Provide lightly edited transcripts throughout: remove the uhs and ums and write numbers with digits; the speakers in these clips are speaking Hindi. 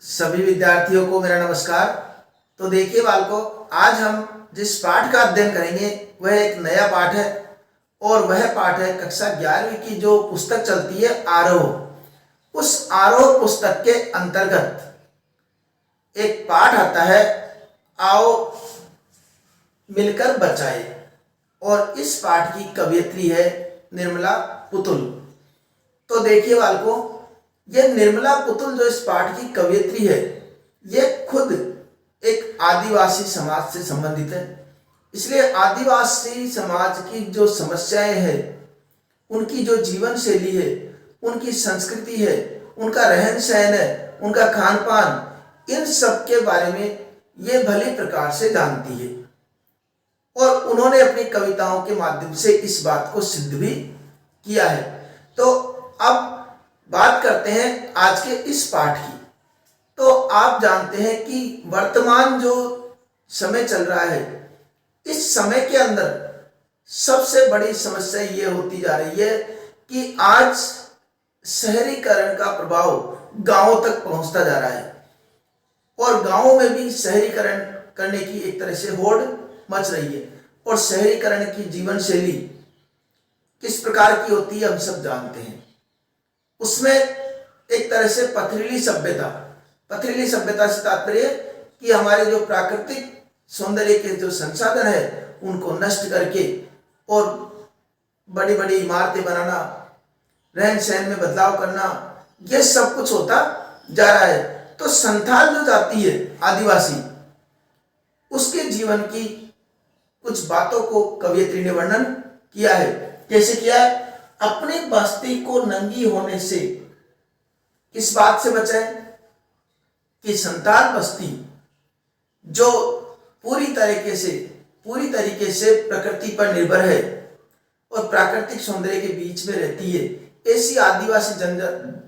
सभी विद्यार्थियों को मेरा नमस्कार। तो देखिए बालकों, आज हम जिस पाठ का अध्ययन करेंगे वह एक नया पाठ है और वह पाठ है कक्षा 11वीं की जो पुस्तक चलती है आरोह। उस आरोह पुस्तक के अंतर्गत एक पाठ आता है, आओ मिलकर बचाए, और इस पाठ की कवयित्री है निर्मला पुतुल। तो देखिए बालकों, ये निर्मला पुतुल जो इस पाठ की कवयित्री है, ये खुद एक आदिवासी समाज से संबंधित है। इसलिए आदिवासी समाज की जो समस्याएं हैं, उनकी जो जीवन शैली है, उनकी संस्कृति है, उनका रहन सहन है, उनका खान पान, इन सब के बारे में ये भली प्रकार से जानती है और उन्होंने अपनी कविताओं के माध्यम से इस बात को सिद्ध भी किया है। तो अब बात करते हैं आज के इस पाठ की। तो आप जानते हैं कि वर्तमान जो समय चल रहा है, इस समय के अंदर सबसे बड़ी समस्या ये होती जा रही है कि आज शहरीकरण का प्रभाव गांवों तक पहुंचता जा रहा है और गांवों में भी शहरीकरण करने की एक तरह से होड़ मच रही है। और शहरीकरण की जीवन शैली किस प्रकार की होती है हम सब जानते हैं। उसमें एक तरह से पथरीली सभ्यता से तात्पर्य कि हमारे जो प्राकृतिक सौंदर्य के जो संसाधन है उनको नष्ट करके और बड़ी बड़ी इमारतें बनाना, रहन सहन में बदलाव करना, यह सब कुछ होता जा रहा है। तो संथाल जो जाति है, आदिवासी, उसके जीवन की कुछ बातों को कवयित्री ने वर्णन किया है। कैसे किया है? अपनी बस्ती को नंगी होने से किस बात से बचाए कि संथाल बस्ती जो पूरी तरीके से प्रकृति पर निर्भर है और प्राकृतिक सौंदर्य के बीच में रहती है, ऐसी आदिवासी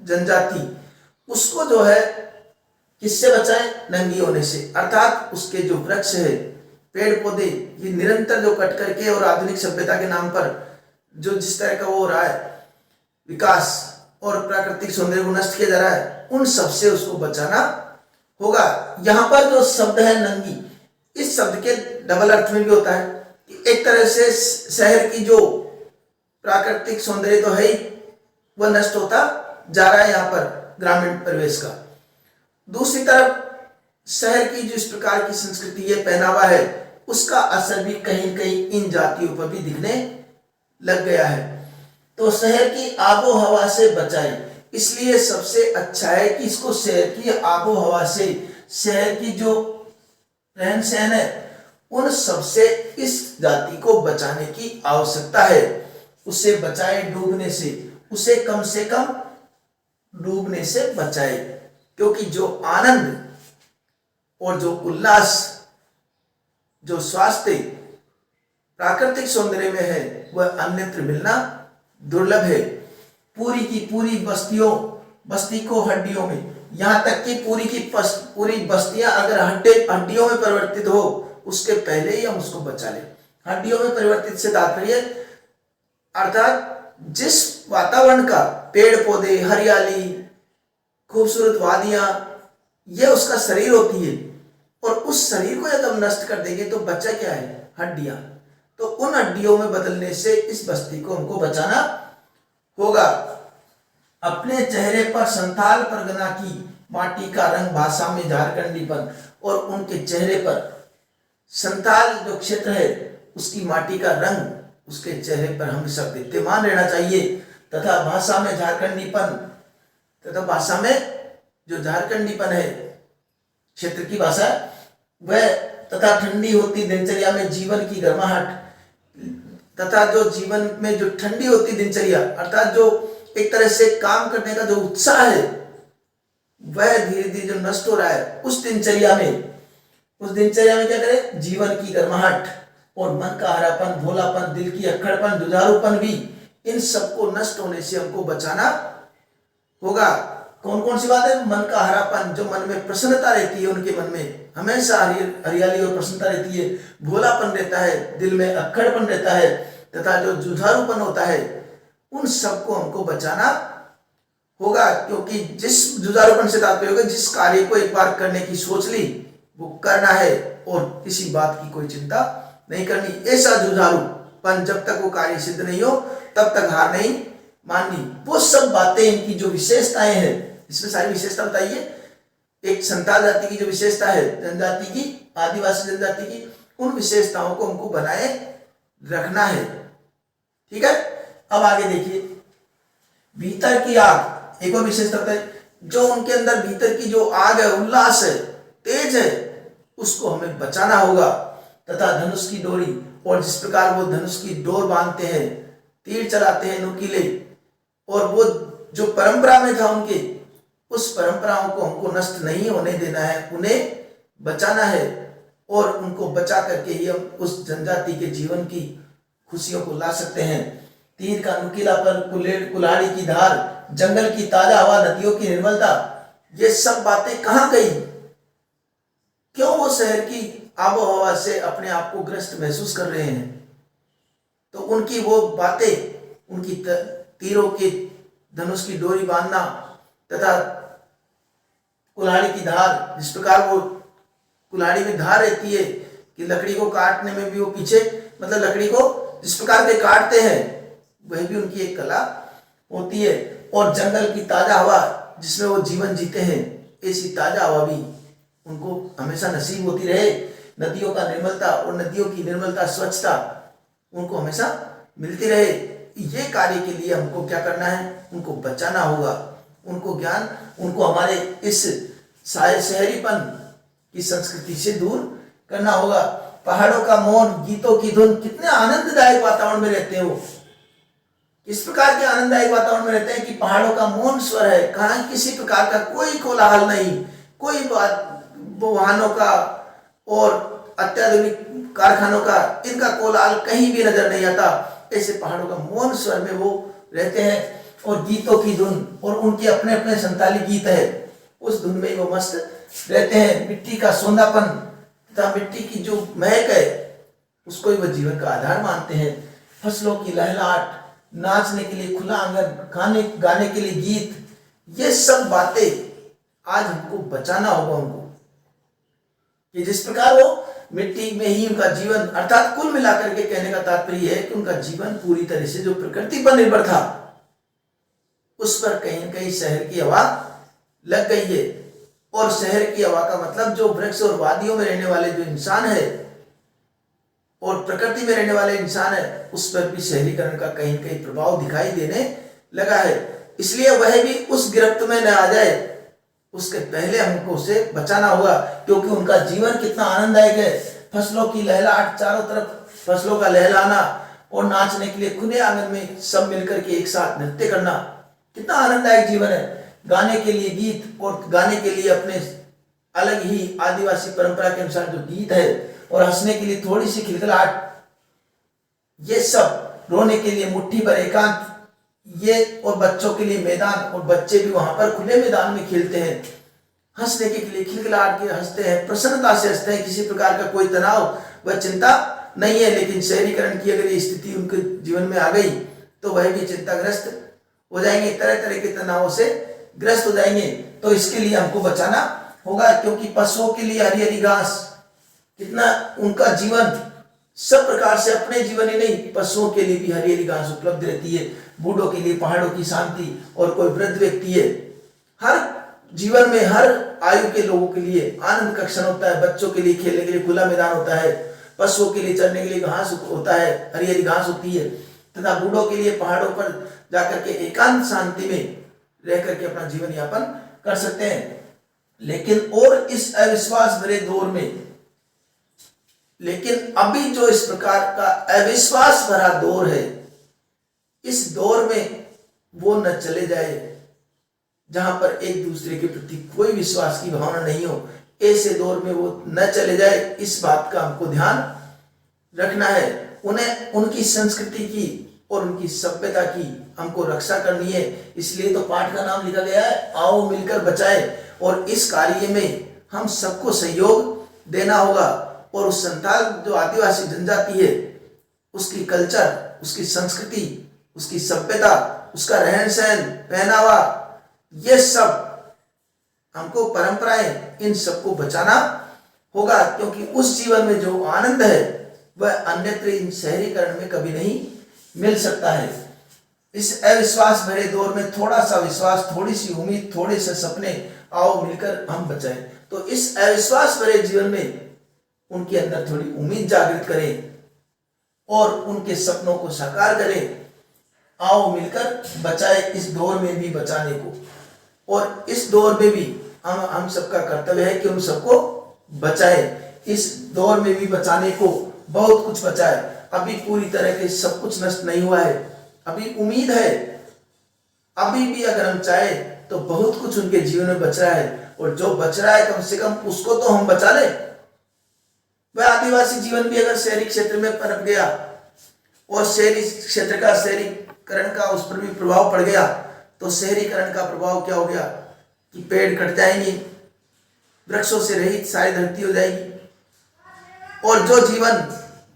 जनजाति उसको जो है किससे बचाए? नंगी होने से। अर्थात उसके जो वृक्ष है, पेड़ पौधे, ये निरंतर जो कट करके और आधुनिक सभ्यता के नाम पर जो जिस तरह का वो हो रहा है विकास और प्राकृतिक सौंदर्य को नष्ट किया जा रहा है, उन सब से उसको बचाना होगा। यहाँ पर जो शब्द है नंगी, इस शब्द के डबल अर्थ में भी होता है कि एक तरह से शहर की जो प्राकृतिक सौंदर्य तो है ही, वह नष्ट होता जा रहा है यहाँ पर ग्रामीण परिवेश का। दूसरी तरफ शहर की जो इस प्रकार की संस्कृति है, पहनावा है, उसका असर भी कहीं कहीं इन जातियों पर भी दिखने लग गया है। तो शहर की आबो हवा से बचाए, इसलिए सबसे अच्छा है कि इसको शहर की आबो हवा से, शहर की जो रहन सहन है, उन सबसे इस जाति को बचाने की आवश्यकता है। उसे बचाए डूबने से, उसे कम से कम डूबने से बचाए, क्योंकि जो आनंद और जो उल्लास, जो स्वास्थ्य प्राकृतिक सौंदर्य में है, वह अन्यत्र मिलना दुर्लभ है। पूरी की पूरी बस्ती को हड्डियों में, यहाँ तक कि पूरी बस्तियां अगर हड्डियों में परिवर्तित हो, उसके पहले ही हम उसको बचा लें। हड्डियों में परिवर्तित से तात्पर्य अर्थात जिस वातावरण का पेड़ पौधे, हरियाली, खूबसूरत वादियां, ये उसका शरीर होती है, और उस शरीर को यदि हम नष्ट कर देंगे तो बचा क्या है? हड्डियां। तो उन हड्डियों में बदलने से इस बस्ती को हमको बचाना होगा। अपने चेहरे पर संथाल परगना की माटी का रंग, भाषा में झारखंडीपन, और उनके चेहरे पर संथाल जो क्षेत्र है उसकी माटी का रंग उसके चेहरे पर हमेशा विद्यमान रहना चाहिए, तथा भाषा में झारखंडीपन, तथा भाषा में जो झारखंडीपन है क्षेत्र की भाषा, वह तथा ठंडी होती दिनचर्या में जीवन की गर्माहट, तथा जो जीवन में जो ठंडी होती दिनचर्या, अर्थात जो एक तरह से काम करने का जो उत्साह है, वह धीरे धीरे जो नष्ट हो रहा है, उस दिनचर्या में क्या करें? जीवन की गर्माहट और मन का हरापन, भोलापन, दिल की अक्खड़पन, जुझारूपन भी, इन सबको नष्ट होने से हमको बचाना होगा। कौन कौन सी बात है? मन का हरापन, जो मन में प्रसन्नता रहती है, उनके मन में हमेशा हरियाली और प्रसन्नता रहती है, भोलापन रहता है, दिल में अक्खड़पन रहता है, तथा जो जुझारूपन होता है, उन सबको हमको बचाना होगा, क्योंकि जिस जुझारूपन से तात्पर्य होगा जिस कार्य को एक बार करने की सोच ली वो करना है और किसी बात की कोई चिंता नहीं करनी। ऐसा जुझारूपन जब तक वो कार्य सिद्ध नहीं हो तब तक हार नहीं माननी। वो सब बातें इनकी जो विशेषताएं हैं, इसमें सारी विशेषता बताइए। एक संताल जाति की जो विशेषता है, जनजाति की, आदिवासी जनजाति की, उन विशेषताओं को हमको बनाए रखना है। ठीक है, अब आगे देखिए, भीतर की आग एक और विशेषता है, जो उनके अंदर भीतर की जो आग है, उल्लास है, तेज है, उसको हमें बचाना होगा। तथा धनुष की डोरी, और जिस प्रकार वो धनुष की डोर बांधते हैं, तीर चलाते हैं नुकीले, और वो जो परंपरा में था उनके, उस परंपराओं को हमको नष्ट नहीं होने देना है, उन्हें बचाना है, और उनको बचा करके ही हम उस जनजाति के जीवन की खुशियों को ला सकते हैं। तीर का नुकीलापन, कुल्हाड़ी की धार, जंगल की ताजा हवा, नदियों की निर्मलता, ये सब बातें कहाँ गई? क्यों वो शहर की आबो हवा से अपने आप को ग्रस्त महसूस कर रहे हैं? तो उनकी वो बातें, उनकी तीरों की, धनुष की डोरी बांधना तथा कुल्हाड़ी की धार, जिस प्रकार वो कुल्हाड़ी में धार रहती है कि लकड़ी को काटने में भी वो पीछे, मतलब लकड़ी को जिस प्रकार के काटते हैं वह भी उनकी एक कला होती है। और जंगल की ताजा हवा जिसमें वो जीवन जीते हैं, ऐसी ताजा हवा भी उनको हमेशा नसीब होती रहे। नदियों का निर्मलता, और नदियों की निर्मलता, स्वच्छता उनको हमेशा मिलती रहे। ये कार्य के लिए हमको क्या करना है? उनको बचाना होगा, उनको ज्ञान, उनको हमारे इस शहरीपन की संस्कृति से दूर करना होगा। पहाड़ों का मौन, गीतों की धुन, कितने आनंददायक वातावरण में रहते हैं वो, इस प्रकार के आनंददायक वातावरण में रहते हैं कि पहाड़ों का मौन स्वर है, कहाँ किसी प्रकार का कोई कोलाहल नहीं, कोई वाहनों का और अत्याधुनिक कारखानों का, इनका कोलाहल कहीं भी नजर नहीं आता। ऐसे पहाड़ों का मौन स्वर में वो रहते हैं, और गीतों की धुन, और उनके अपने अपने संताली गीत है, उस धुन में वो मस्त रहते हैं। मिट्टी का सोंधापन तथा मिट्टी की जो महक है, उसको ही वो जीवन का आधार मानते हैं। फसलों की लहलहाट, नाचने के लिए खुला आंगन, गाने के लिए गीत, ये सब बातें आज हमको बचाना होगा उनको, कि जिस प्रकार वो मिट्टी में ही उनका जीवन, अर्थात कुल मिलाकर के कहने का तात्पर्य है कि उनका जीवन पूरी तरह से जो प्रकृति पर निर्भर था, उस पर कहीं न कहीं शहर की हवा लग गई है। और शहर की हवा का मतलब जो वृक्ष और वादियों में रहने वाले जो इंसान है और प्रकृति में रहने वाले इंसान है, उस पर भी शहरीकरण का कहीं न कहीं प्रभाव दिखाई देने लगा है। इसलिए वह भी उस गिरफ्त में न आ जाए, उसके पहले हमको उसे बचाना होगा, क्योंकि उनका जीवन कितना आनंददायक है। फसलों की लहलहाट, चारों तरफ फसलों का लहलाना, और नाचने के लिए खुले आंगन में सब मिलकर के एक साथ नृत्य करना, कितना आनंददायक जीवन है। गाने के लिए गीत, और गाने के लिए अपने अलग ही आदिवासी परंपरा के अनुसार जो गीत है, और हंसने के लिए थोड़ी सी खिलखिलाहट, ये सब, रोने के लिए मुट्ठी भर एकांत, ये, और बच्चों के लिए मैदान, और बच्चे भी वहां पर खुले मैदान में खेलते हैं, हंसने के लिए खिलखिलाहट के हंसते हैं, प्रसन्नता से हंसते हैं, किसी प्रकार का कोई तनाव व चिंता नहीं है। लेकिन शहरीकरण की अगर ये स्थिति उनके जीवन में आ गई तो वह भी चिंताग्रस्त हो जाएंगे, तरह तरह के तनावों से ग्रस्त हो जाएंगे। तो इसके लिए हमको बचाना होगा, क्योंकि पशुओं के लिए हरी हरी घास, कितना उनका जीवन सब प्रकार से, अपने जीवन ही नहीं, पशुओं के लिए भी हरी हरी घास उपलब्ध रहती है। बूढ़ों के लिए पहाड़ों की शांति, और कोई वृद्ध व्यक्ति है, हर जीवन में हर आयु के लोगों के लिए आनंद का क्षण होता है। बच्चों के लिए खेलने के लिए खुला मैदान होता है, पशुओं के लिए चरने के लिए घास होता है, हरी हरी घास होती है, तथा बूढ़ों के लिए पहाड़ों पर जाकर के एकांत शांति में रह करके अपना जीवन यापन कर सकते हैं। लेकिन और इस अविश्वास भरे दौर में, लेकिन अभी जो इस प्रकार का अविश्वास भरा दौर है, इस दौर में वो न चले जाए जहां पर एक दूसरे के प्रति कोई विश्वास की भावना नहीं हो। ऐसे दौर में वो न चले जाए, इस बात का हमको ध्यान रखना है। उन्हें उनकी संस्कृति की और उनकी सभ्यता की हमको रक्षा करनी है। इसलिए तो पाठ का नाम लिखा गया है, आओ मिलकर बचाए। और इस कार्य में हम सबको सहयोग देना होगा। और उस संथाल जो आदिवासी जनजाति है, उसकी कल्चर, उसकी संस्कृति, उसकी सभ्यता, उसका रहन सहन, पहनावा, ये सब हमको परंपराएं, इन सबको बचाना होगा, क्योंकि उस जीवन में जो आनंद है वह अन्यत्र इन शहरीकरण में कभी नहीं मिल सकता है। इस अविश्वास भरे दौर में थोड़ा सा विश्वास, थोड़ी सी उम्मीद, थोड़े से सपने, आओ मिलकर हम बचाएं। तो इस अविश्वास भरे जीवन में उनके अंदर थोड़ी उम्मीद जागृत करें और उनके सपनों को साकार करें। आओ मिलकर बचाए इस दौर में भी बचाने को, और इस दौर में भी हम सबका कर्तव्य है कि उन सबको बचाए। इस दौर में भी बचाने को बहुत कुछ बचा है। अभी पूरी तरह से सब कुछ नष्ट नहीं हुआ है, अभी उम्मीद है। अभी भी अगर हम चाहे तो बहुत कुछ उनके जीवन में बच रहा है, और जो बच रहा है कम से कम उसको तो हम बचा ले। वह आदिवासी जीवन भी अगर शहरी क्षेत्र में पनप गया और शहरी क्षेत्र का, शहरीकरण का उस पर भी प्रभाव पड़ गया, तो शहरीकरण का प्रभाव क्या हो गया कि पेड़ कट जाएंगे, वृक्षों से रहित सारी धरती हो जाएगी, और जो जीवन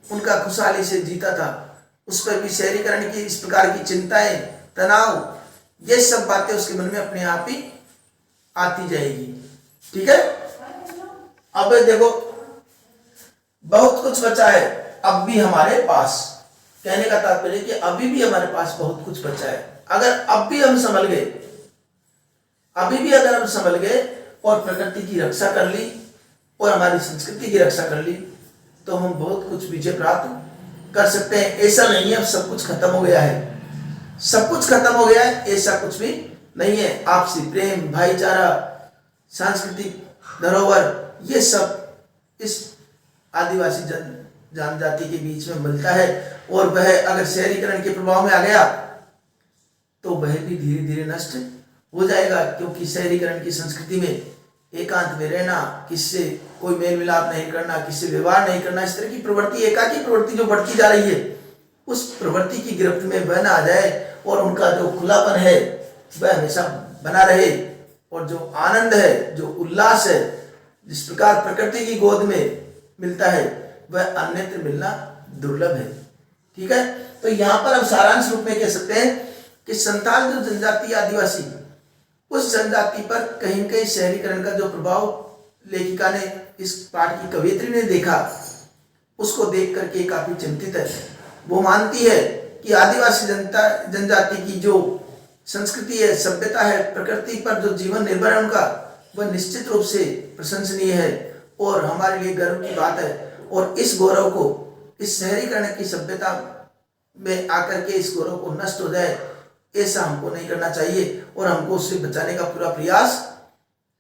उनका खुशहाली से जीता था उस पर भी शहरीकरण की इस प्रकार की चिंताएं, तनाव, ये सब बातें उसके मन में अपने आप ही आती जाएगी। ठीक है, अब देखो बहुत कुछ बचा है अब भी हमारे पास। कहने का तात्पर्य कि अभी भी हमारे पास बहुत कुछ बचा है। अगर अब भी हम संभल गए, अभी भी अगर हम संभल गए और प्रकृति की रक्षा कर ली और हमारी संस्कृति की रक्षा कर ली, तो हम बहुत कुछ विजय प्राप्त कर सकते हैं। ऐसा नहीं है अब सब कुछ खत्म हो गया है, सब कुछ खत्म हो गया है, ऐसा कुछ भी नहीं है। आपसी प्रेम, भाईचारा, सांस्कृतिक धरोहर, ये सब इस आदिवासी जनजाति के बीच में मिलता है, और वह अगर शहरीकरण के प्रभाव में आ गया तो वह भी धीरे धीरे नष्ट हो जाएगा, क्योंकि शहरीकरण की संस्कृति में एकांत में रहना, किससे कोई मेल मिलाप नहीं करना, किससे व्यवहार नहीं करना, इस तरह की प्रवृत्ति, एकाकी प्रवृत्ति जो बढ़ती जा रही है, उस प्रवृत्ति की गिरफ्त में वह ना आ जाए, और उनका जो खुलापन है वह हमेशा बना रहे, और जो आनंद है, जो उल्लास है, जिस प्रकार प्रकृति की गोद में मिलता है वह अन्यत्र मिलना दुर्लभ है। ठीक है, तो यहाँ पर हम सारांश रूप में कह सकते हैं कि संथाल जो जनजाति, आदिवासी, उस जनजाति पर कहीं कहीं शहरीकरण का जो प्रभाव लेखिका ने, इस पाठ की कवयित्री ने देखा, उसको देख करके काफी चिंतित है। वो मानती है कि आदिवासी जनजाति की जो संस्कृति है, सभ्यता है, प्रकृति पर जो जीवन निर्भर है उनका, वह निश्चित रूप से प्रशंसनीय है और हमारे लिए गर्व की बात है। और इस गौरव को, इस शहरीकरण की सभ्यता में आकर के इस गौरव को नष्ट हो जाए, ऐसा हमको नहीं करना चाहिए, और हमको उससे बचाने का पूरा प्रयास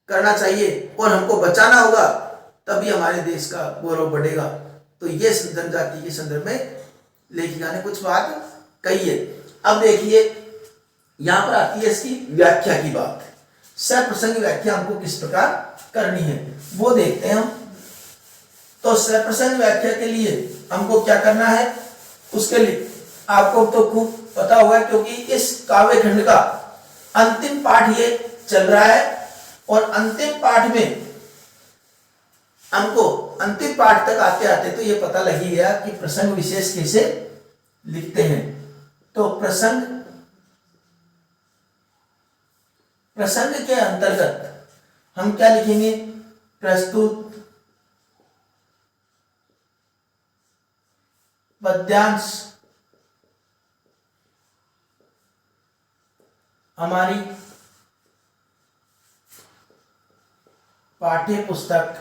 करना चाहिए, और हमको बचाना होगा, तभी हमारे देश का गौरव बढ़ेगा। तो ये जनजाति के संदर्भ में लेखिका ने कुछ बात कही है। अब देखिए यहां पर आती है इसकी व्याख्या की बात। सप्रसंग व्याख्या हमको किस प्रकार करनी है वो देखते हैं हम। तो सप्रसंग व्याख्या के लिए हमको क्या करना है, उसके लिए आपको तो खूब पता होगा, क्योंकि इस काव्य खंड का अंतिम पाठ ये चल रहा है, और अंतिम पाठ में हमको अंतिम पाठ तक आते आते तो ये पता लग ही गया कि प्रसंग विशेष कैसे लिखते हैं। तो प्रसंग के अंतर्गत हम क्या लिखेंगे, प्रस्तुत, पद्यांश, हमारी पाठ्य पुस्तक,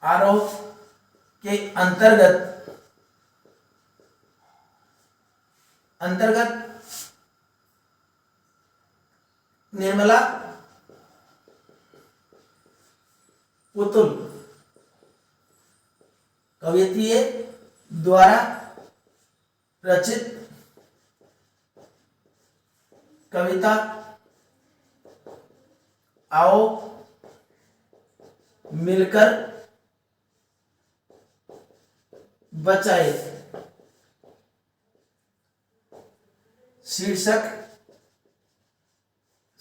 आरोह के अंतर्गत निर्मला पुतुल कवयित्री द्वारा रचित कविता आओ मिलकर बचाए शीर्षक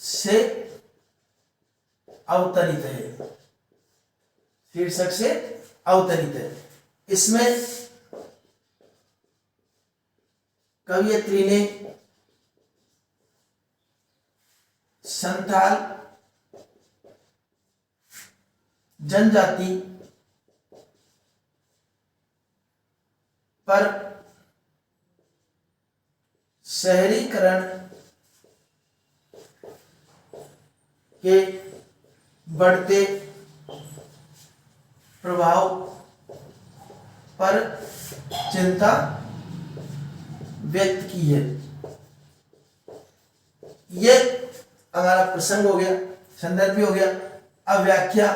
से अवतरित है, इसमें कवयित्री ने संथाल जनजाति पर शहरीकरण के बढ़ते प्रभाव पर चिंता व्यक्त की है। ये हमारा प्रसंग हो गया, संदर्भ भी हो गया। अब व्याख्या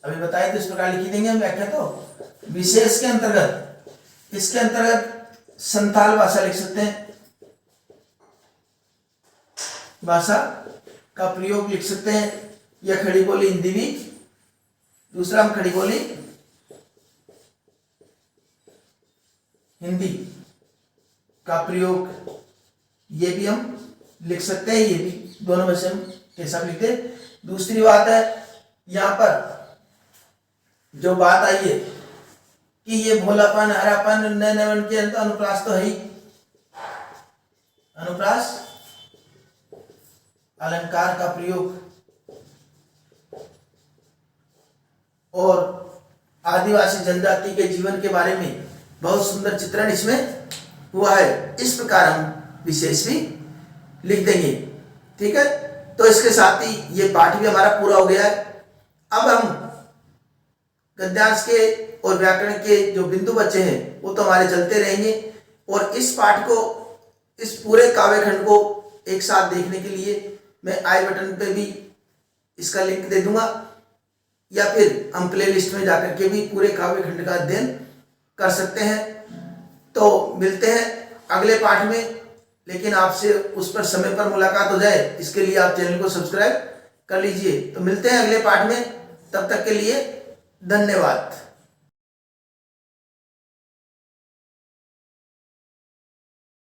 अभी बताए तो इस प्रकार लिखी देंगे हम व्याख्या। तो विशेष के अंतर्गत, इसके अंतर्गत संथाल भाषा लिख सकते हैं, भाषा का प्रयोग लिख सकते हैं, या खड़ी बोली हिंदी भी। दूसरा हम खड़ी बोली हिंदी का प्रयोग ये भी हम लिख सकते हैं, ये भी दोनों में से हम कैसा लिखते हैं। दूसरी बात है यहाँ पर जो बात आई है कि ये भोलापन, हरापन, नैनवन के अंत अनुप्रास तो है ही। अनुप्रास अलंकार का प्रयोग और आदिवासी जनजाति के जीवन के बारे में बहुत सुंदर चित्रण इसमें हुआ है। इस प्रकार हम विशेष भी लिख देंगे। ठीक है, तो इसके साथ ही ये पाठ भी हमारा पूरा हो गया है। अब हम गद्यांश के और व्याकरण के जो बिंदु बचे हैं वो तो हमारे चलते रहेंगे, और इस पाठ को, इस पूरे काव्य खंड को एक साथ देखने के लिए मैं आई बटन पे भी इसका लिंक दे दूंगा, या फिर हम प्ले लिस्ट में जाकर के भी पूरे काव्य खंड का अध्ययन कर सकते हैं। तो मिलते हैं अगले पाठ में, लेकिन आपसे उस पर समय पर मुलाकात हो जाए इसके लिए आप चैनल को सब्सक्राइब कर लीजिए। तो मिलते हैं अगले पाठ में, तब तक के लिए धन्यवाद।